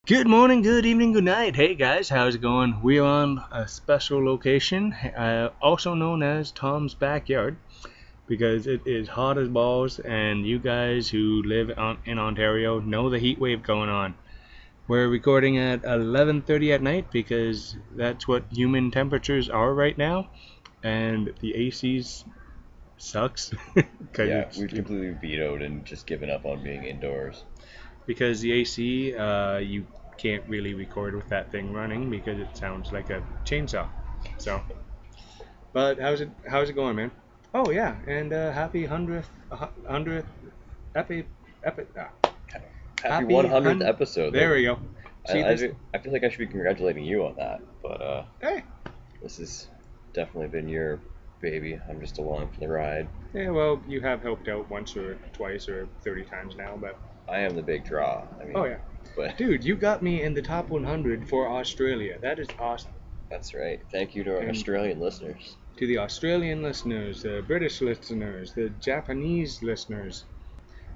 Good morning, good evening, good night. Hey guys, how's it going? We're on a special location, also known as Tom's Backyard, because it is hot as balls, and you guys who live in Ontario know the heat wave going on. We're recording at 11:30 at night because that's what human temperatures are right now, and the AC's sucks. Yeah, we've completely vetoed and just given up on being indoors. Because the AC, you can't really record with that thing running because it sounds like a chainsaw. So, but how's it going, man? Oh yeah, and happy hundredth epi epi. Happy 100th episode. There we go. See, I feel like I should be congratulating you on that, but hey, this has definitely been your baby. I'm just along for the ride. Yeah, well, you have helped out once or twice or 30 times now, but I am the big draw. I mean, oh yeah, but dude, you got me in the top 100 for Australia. That is awesome. That's right. Thank you to our Australian listeners. To the Australian listeners, the British listeners, the Japanese listeners.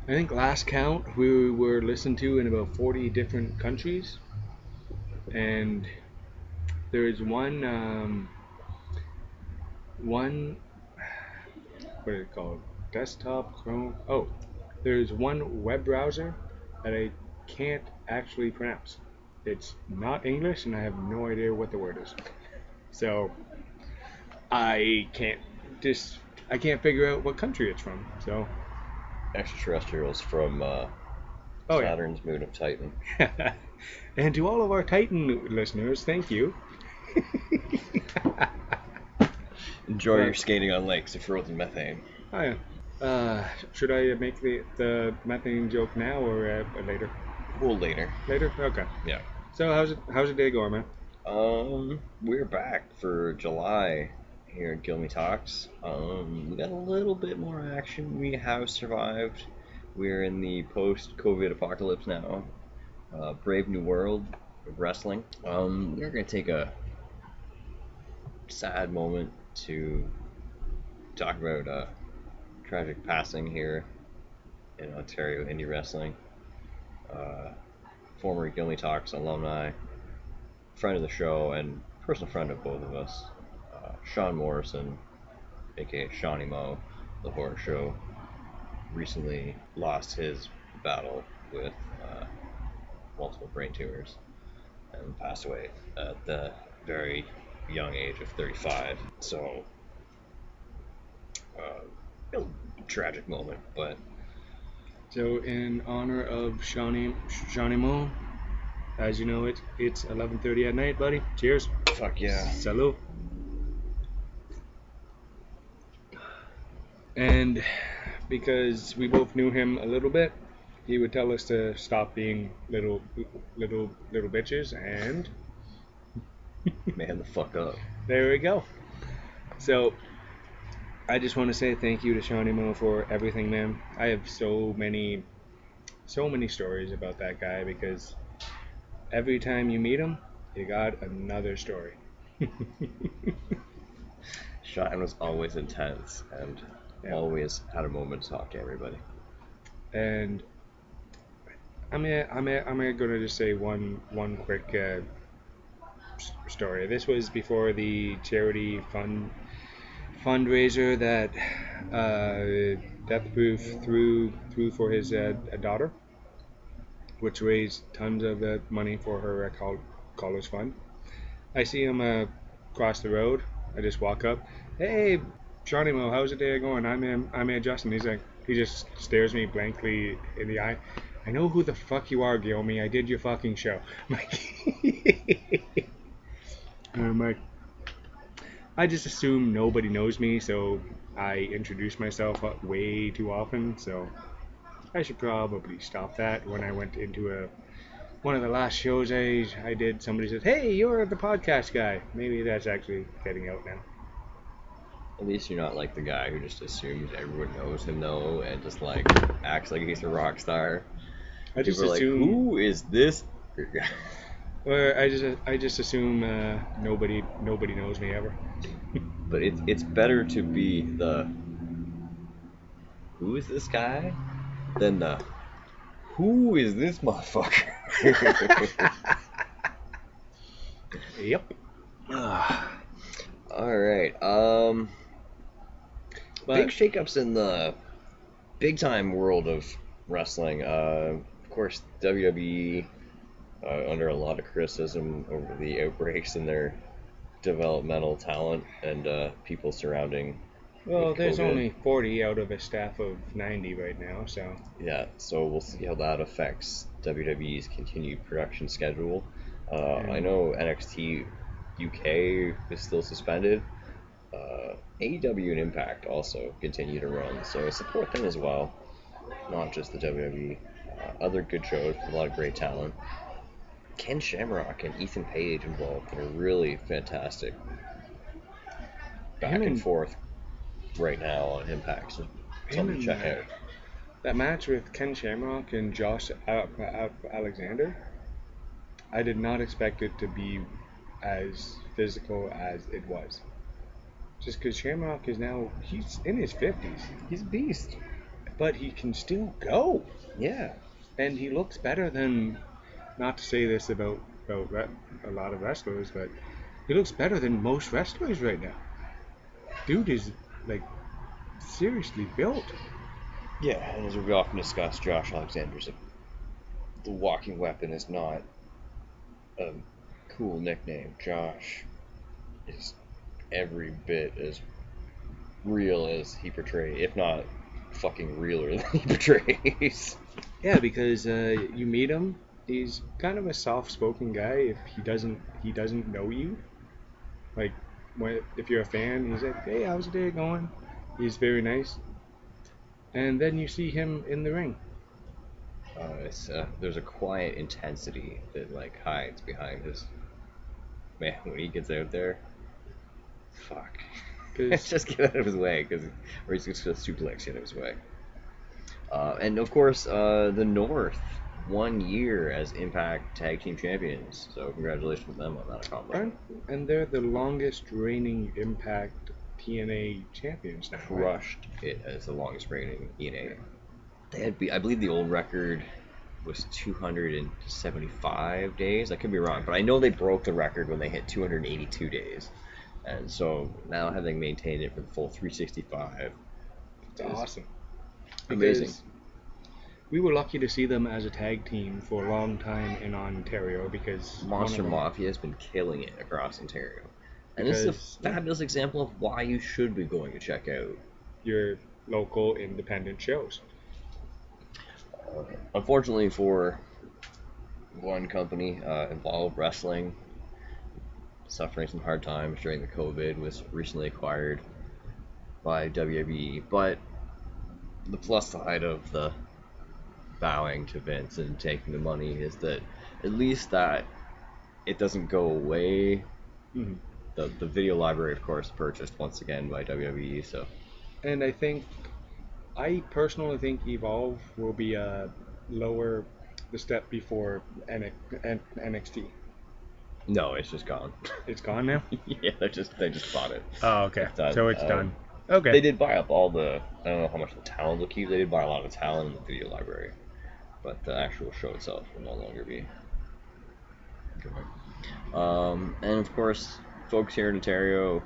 I think last count we were listened to in about 40 different countries. And there is one, what is it called? Desktop Chrome. Oh, there's one web browser that I can't actually pronounce. It's not English, and I have no idea what the word is. So I can't figure out what country it's from. So extraterrestrials from Saturn's moon of Titan. And to all of our Titan listeners, thank you. Enjoy your skating on lakes of frozen methane. Oh yeah. Should I make the methane joke now or later? Well, later. Later? Okay. Yeah. So how's the day going, man? We're back for July here at Guilmy Talks. We got a little bit more action. We have survived. We're in the post-COVID apocalypse now. Brave New World of wrestling. We're gonna take a sad moment to talk about tragic passing here in Ontario indie wrestling. Former Guilmy Talks alumni, friend of the show, and personal friend of both of us, Sean Morrison, aka Shawnee Mo, the horror show, recently lost his battle with multiple brain tumors and passed away at the very young age of 35. So, a tragic moment, but. So in honor of Shawnee Mo, as you know, it's 11:30 at night, buddy. Cheers. Fuck yeah. Salud. And because we both knew him a little bit, he would tell us to stop being little bitches, and man the fuck up. There we go. So I just want to say thank you to Shawnee Mo for everything, man. I have so many stories about that guy because every time you meet him, you got another story. Sean was always intense and always had a moment to talk to everybody. And I'm gonna just say one quick story. This was before the charity fundraiser that Death Proof threw for his daughter, which raised tons of money for her college fund. I see him across the road. I just walk up. Hey, Shawnee Mo, how's the day going? I'm Justin. He just stares me blankly in the eye. I know who the fuck you are, Guilmy. I did your fucking show. I'm like, I just assume nobody knows me, so I introduce myself way too often, so I should probably stop that. When I went into one of the last shows I did, somebody said, hey, you're the podcast guy. Maybe that's actually getting out now. At least you're not like the guy who just assumes everyone knows him though, and just like acts like he's a rock star. I just assume, like, who is this? Or I just assume nobody knows me ever. But it's better to be the who is this guy than the who is this motherfucker? Yep. All right. Big shakeups in the big time world of wrestling. Of course, WWE under a lot of criticism over the outbreaks in their developmental talent and people surrounding. Well, with there's COVID. only 40 out of a staff of 90 right now, so. Yeah, so we'll see how that affects WWE's continued production schedule. I know NXT UK is still suspended. AEW and Impact also continue to run, so support them as well, not just the WWE. Other good shows with a lot of great talent. Ken Shamrock and Ethan Page involved in a really fantastic back and forth right now on Impact. So something to check out. That match with Ken Shamrock and Josh Alexander, I did not expect it to be as physical as it was. Just because Shamrock is now, he's in his 50s. He's a beast. But he can still go. Yeah. And he looks better than, not to say this about a lot of wrestlers, but he looks better than most wrestlers right now. Dude is, like, seriously built. Yeah, and as we often discuss, Josh Alexander's the walking weapon is not a cool nickname. Josh is every bit as real as he portrays, if not fucking realer than he portrays. Yeah, because you meet him, he's kind of a soft-spoken guy. If he doesn't know you, like if you're a fan, he's like, "Hey, how's the day going?" He's very nice. And then you see him in the ring. There's a quiet intensity that like hides behind his man when he gets out there. Fuck. Just get out of his way, or he's just gonna suplex you out of his way. And of course, the North 1 year as Impact Tag Team Champions. So congratulations to them on that accomplishment. And they're the longest reigning Impact TNA champions now. Crushed it as the longest reigning TNA. They had, I believe, the old record was 275 days. I could be wrong, but I know they broke the record when they hit 282 days. And so now having maintained it for the full 365, it's awesome. Amazing. Because we were lucky to see them as a tag team for a long time in Ontario because Monster Mafia has been killing it across Ontario. And this is a fabulous example of why you should be going to check out your local independent shows. Unfortunately for one company involved, wrestling, suffering some hard times during the COVID, was recently acquired by WWE. But the plus side of the bowing to Vince and taking the money is that at least that it doesn't go away. Mm-hmm. The video library, of course, purchased once again by WWE. So, and I personally think Evolve will be lower the step before NXT. No, it's just gone. It's gone now? Yeah, they just bought it. Oh, okay. So it's done. Okay. They did buy up all the, I don't know how much the talent will keep. They did buy a lot of talent in the video library, but the actual show itself will no longer be. And of course, folks here in Ontario,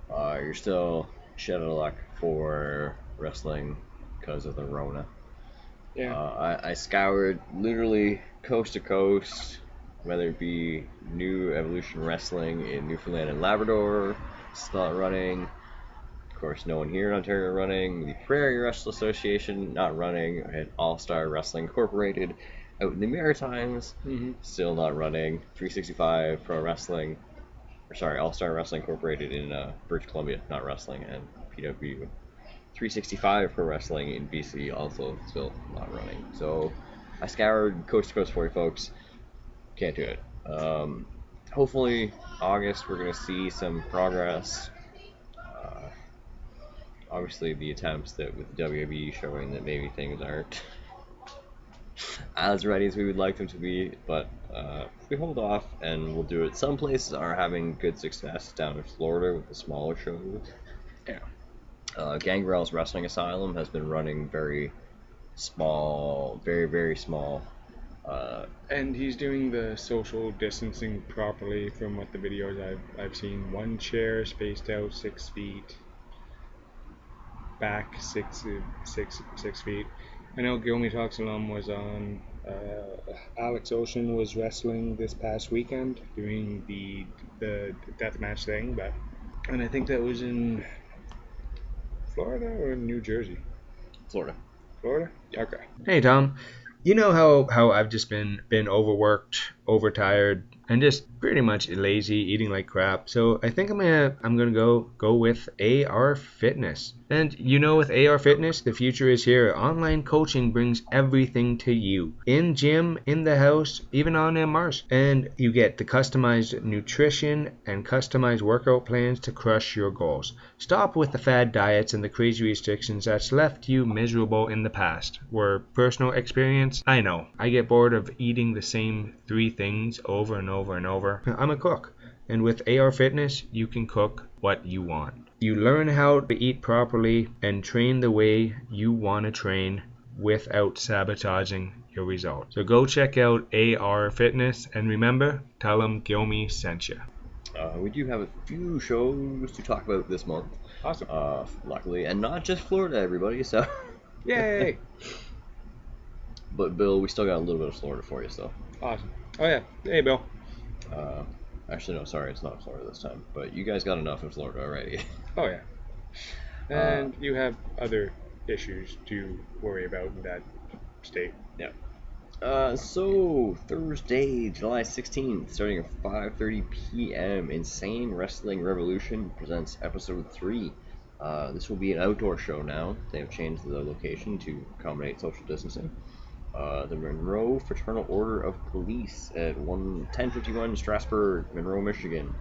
you're still shit out of luck for wrestling because of the Rona. Yeah. I scoured literally coast to coast, whether it be New Evolution Wrestling in Newfoundland and Labrador, it's not running. Of course, no one here in Ontario running. The Prairie Wrestle Association not running, and All Star Wrestling Incorporated out in the Maritimes, still not running. 365 Pro Wrestling, All Star Wrestling Incorporated in British Columbia not wrestling, and PW 365 Pro Wrestling in BC also still not running. So I scoured coast to coast for you folks. Can't do it. Hopefully August we're gonna see some progress. Obviously the attempts that with WWE showing that maybe things aren't as ready as we would like them to be, but we hold off and we'll do it. Some places are having good success down in Florida with the smaller shows. Yeah. Gangrel's Wrestling Asylum has been running very small, very, very small And he's doing the social distancing properly from what the videos I've seen. One chair spaced out 6 feet, back six feet. I know Guilmy Talks alum was on. Alex Ocean was wrestling this past weekend, doing the deathmatch thing, and I think that was in Florida or New Jersey. Florida. Florida? Okay. Hey Tom, you know how I've just been overworked, overtired, and just pretty much lazy, eating like crap. So I think I'm gonna go with AR Fitness. And you know, with AR Fitness, the future is here. Online coaching brings everything to you. In gym, in the house, even on Mars. And you get the customized nutrition and customized workout plans to crush your goals. Stop with the fad diets and the crazy restrictions that's left you miserable in the past. Were personal experience, I know. I get bored of eating the same 3 things over and over and over. I'm a cook. And with AR Fitness, you can cook what you want. You learn how to eat properly and train the way you want to train without sabotaging your results. So go check out AR Fitness, and remember, tell them Guilmy sent you. We do have a few shows to talk about this month. Awesome. Luckily, and not just Florida, everybody. So, yay! But Bill, we still got a little bit of Florida for you, so. Awesome. Oh yeah. Hey, Bill. Actually, no, sorry, it's not Florida this time. But you guys got enough in Florida already. Oh yeah. And you have other issues to worry about in that state. Yeah. So Thursday, July 16th, starting at 5:30 p.m., Insane Wrestling Revolution presents episode 3. This will be an outdoor show now. They have changed the location to accommodate social distancing. The Monroe Fraternal Order of Police at 1051 Strasburg, Monroe, Michigan.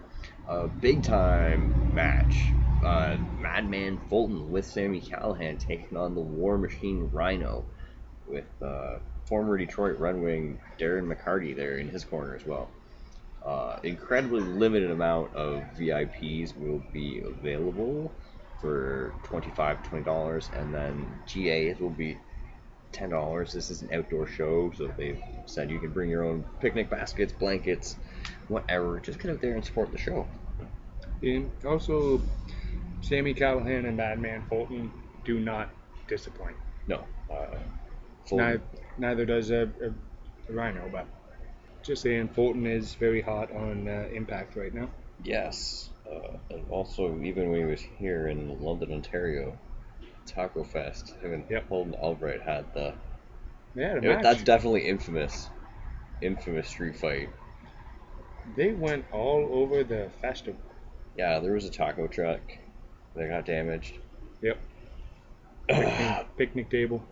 A big time match. Madman Fulton with Sami Callihan taking on the War Machine Rhino with former Detroit Red Wing Darren McCarty there in his corner as well. Incredibly limited amount of VIPs will be available for $20, and then GAs will be $10. This is an outdoor show, so they've said you can bring your own picnic baskets, blankets, whatever. Just get out there and support the show. And also, Sami Callihan and Madman Fulton do not disappoint. No. Neither does a Rhino, but just saying, Fulton is very hot on Impact right now. Yes. And also, even when he was here in London, Ontario, Taco Fest, him and Holden Albright had the match. That's definitely infamous street fight. They went all over the festival. Yeah, there was a taco truck that got damaged. Yep. Picnic table.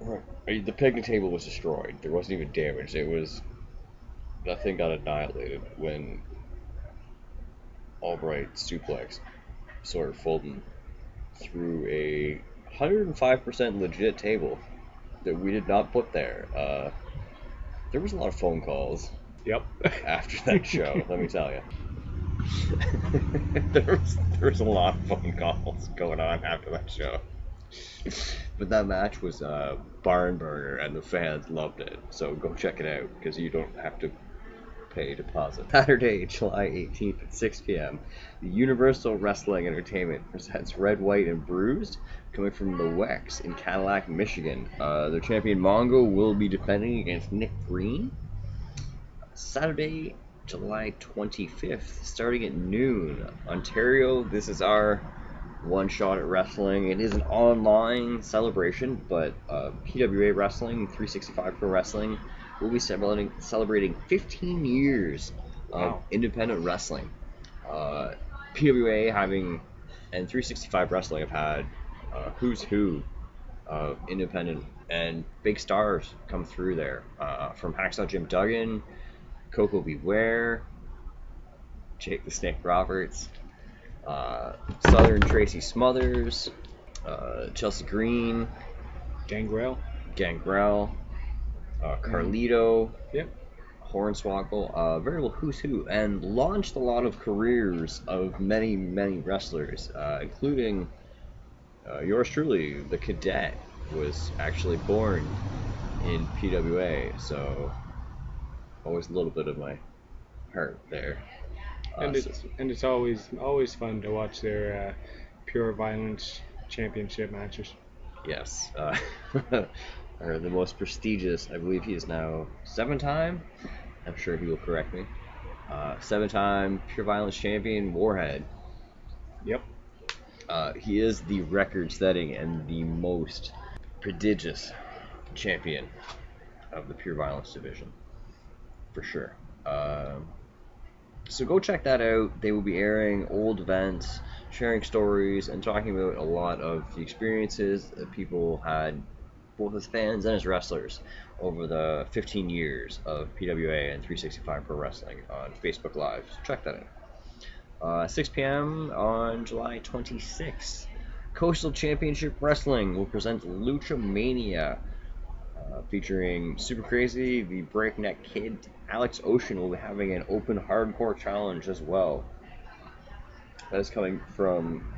The picnic table was destroyed. There wasn't even damage. That thing got annihilated when Albright suplex Sawyer Fulton through a 105% legit table that we did not put there. There was a lot of phone calls. Yep. After that show, let me tell you. there was a lot of phone calls going on after that show. But that match was a barn burner, and the fans loved it. So go check it out, because you don't have to pay a deposit. Saturday, July 18th at 6 p.m., the Universal Wrestling Entertainment presents Red, White, and Bruised, coming from the Wex in Cadillac, Michigan. Their champion Mongo will be defending against Nick Green. Saturday, July 25th, starting at noon, Ontario. This is our one shot at wrestling. It is an online celebration, but PWA Wrestling, 365 Pro Wrestling, will be celebrating 15 years of independent wrestling. PWA and 365 Wrestling have had who's who of independent and big stars come through there. From Hacksaw Jim Duggan, Coco Beware, Jake the Snake Roberts, Southern Tracy Smothers, Chelsea Green, Gangrel, Carlito, yep. Hornswoggle, veritable who's who, and launched a lot of careers of many, many wrestlers, including yours truly. The Cadet was actually born in PWA, so always a little bit of my heart there. And So, it's always fun to watch their pure violence championship matches. yes, or the most prestigious. I believe he is now 7-time. I'm sure he will correct me. 7-time pure violence champion Warhed. Yep. He is the record-setting and the most prodigious champion of the pure violence division, for sure. So go check that out. They will be airing old events, sharing stories, and talking about a lot of the experiences that people had, both as fans and as wrestlers, over the 15 years of PWA and 365 Pro Wrestling on Facebook Live. So check that out. 6 p.m. on July 26th. Coastal Championship Wrestling will present Lucha Mania, featuring Super Crazy, the Breakneck Kid. Alex Ocean will be having an open hardcore challenge as well. That is coming from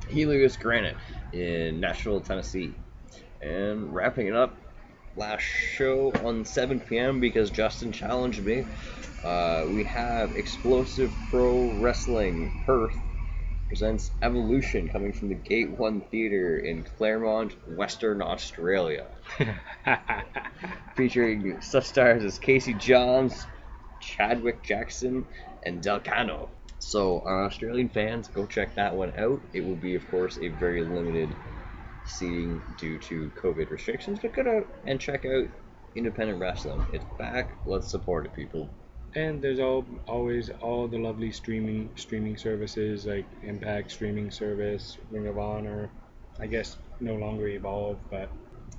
Helios Granite in Nashville, Tennessee. And wrapping it up, last show on 7 p.m. because Justin challenged me. We have Explosive Pro Wrestling Perth presents Evolution, coming from the Gate 1 Theatre in Claremont, Western Australia. Featuring such stars as Casey Johns, Chadwick Jackson, and Delcano. So, our Australian fans, go check that one out. It will be, of course, a very limited seating due to COVID restrictions, but go out and check out independent wrestling. It's back. Let's support it, people. And there's always all the lovely streaming services like Impact streaming service, Ring of Honor, I guess no longer Evolve, but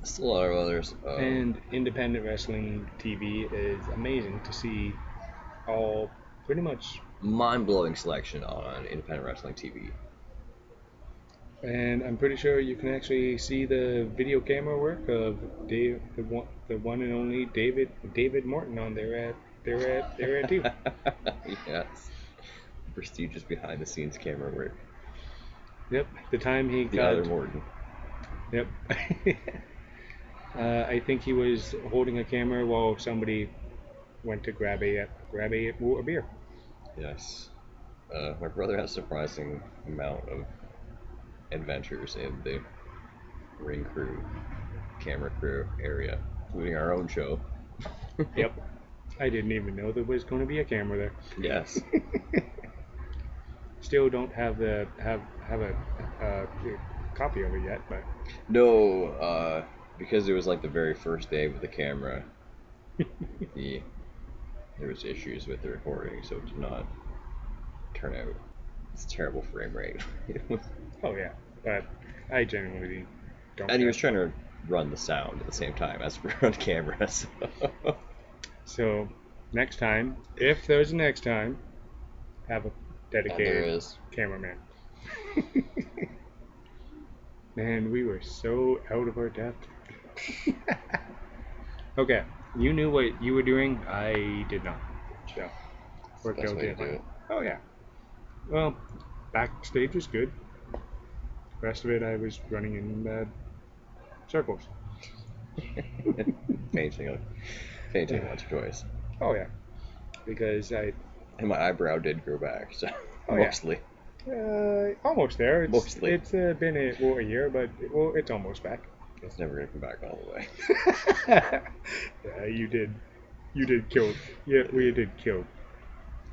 still a lot of others. And independent wrestling TV is amazing to see. All pretty much mind-blowing selection on independent wrestling TV. And I'm pretty sure you can actually see the video camera work of the one and only David Morton on there at too. Yes, prestigious behind-the-scenes camera work. Yep, the time he the got. Other Morton. Yep. I think he was holding a camera while somebody went to grab a beer. Yes. My brother has a surprising amount of adventures in the ring crew, camera crew area, including our own show. Yep. I didn't even know there was going to be a camera there. Yes. Still don't have a copy of it yet, but no, because it was like the very first day with the camera. There was issues with the recording, so it did not turn out. It's terrible frame rate. Oh yeah, but I genuinely don't. And he was trying to run the sound at the same time as we're on camera. So next time, if there's a next time, have a dedicated cameraman. Man, we were so out of our depth. Okay, you knew what you were doing. I did not. So worked out different. Oh yeah. Well, backstage was good. The rest of it, I was running in circles. Fainting once or twice. Oh yeah, because and my eyebrow did grow back, so mostly. Yeah. Almost there. Mostly. It's been a year, but it's almost back. It's never gonna come back all the way. Yeah, you did kill. Yeah, we did kill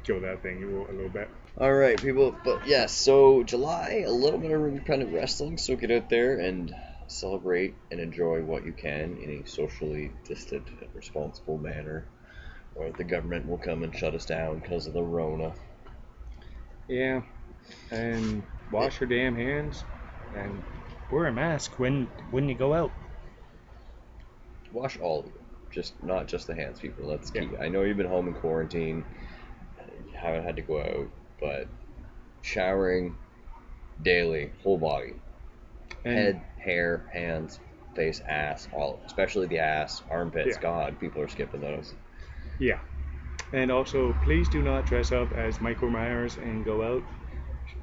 that thing a little bit. All right, people. But yeah, so July, a little bit of independent wrestling. So get out there and celebrate and enjoy what you can in a socially distant and responsible manner, or the government will come and shut us down because of the Rona. Yeah, and wash your damn hands and wear a mask when you go out. Wash all of it, not just the hands, people. That's key. I know you've been home in quarantine, you haven't had to go out, but showering daily, whole body, and head, hair, hands, face, ass, all, especially the ass, armpits. Yeah. God, people are skipping those. Yeah, and also please do not dress up as Michael Myers and go out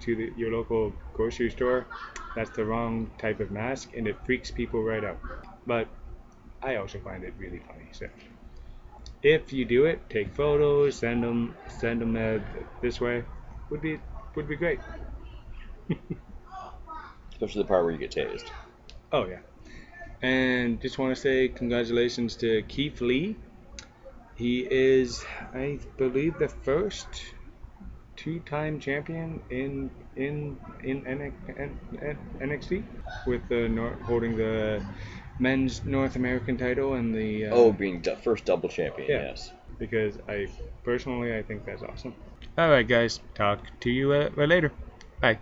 to your local grocery store. That's the wrong type of mask, and it freaks people right out. But I also find it really funny. So if you do it, take photos, send them this way. Would be great. Especially the part where you get tased. Oh yeah. And just want to say congratulations to Keith Lee. He is, I believe, the first two-time champion in NXT, with holding the men's North American title and the being first double champion. yeah. Yes. Because I think that's awesome. All right, guys, talk to you later. Bye.